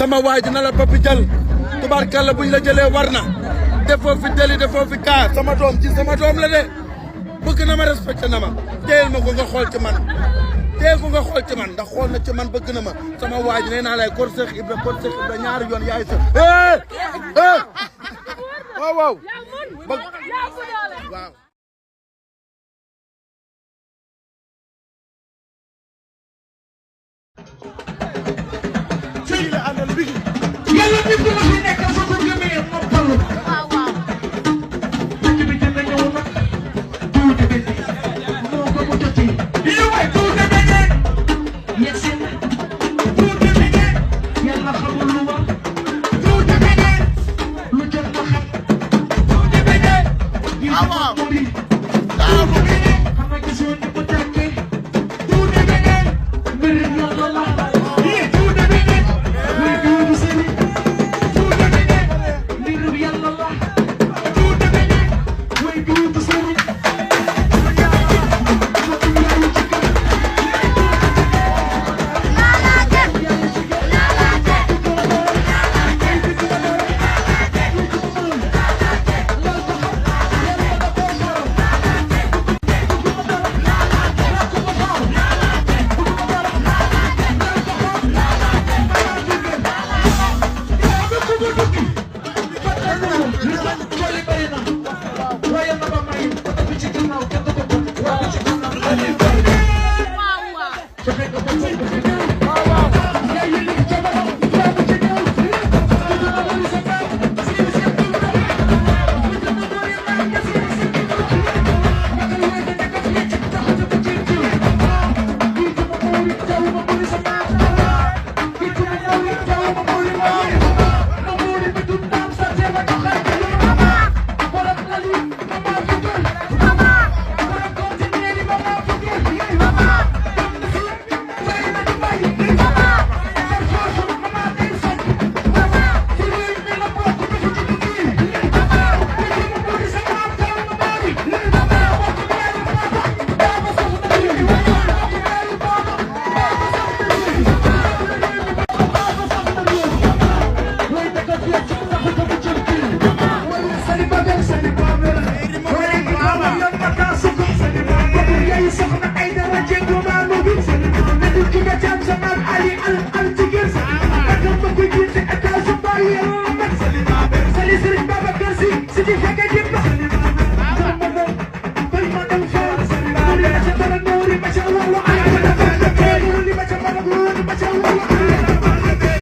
sama waay dina la papi jël tubaarkàlla buñ la jëlee war na defoo fi deli defoo fi kaa sama doom ci sama doom la de bëgg na ma respecté na ma téyel ma ko nga xool ci man téye ko nga xool ci man ndax xool na ci man bëgg na ma sama waay nee naa lay kor Cheikh Ibra ñaari yoon yaay sa waaw waaw waaw yàlla nit ku la fi nekk fa ko gëmee noppalu. waaw waaw. dëkk bi dina ñëw nag. tuuti bi moo ko mu joti. lii waay tuuti bi ne. yegsi na. tuuti bi ne. yàlla xamul lu ma. tuuti bi ne. lu jot ma xam. tuuti bi ne. waaw waaw. tuuti bi ne. xam nga gisoo ni mu tàkkee. tuuti bi ne. mbir yàlla la. tuuti bi ne. muy duudu sëriñ. Ali al al tigir sa. Akan makuyin sa akan sa bayan.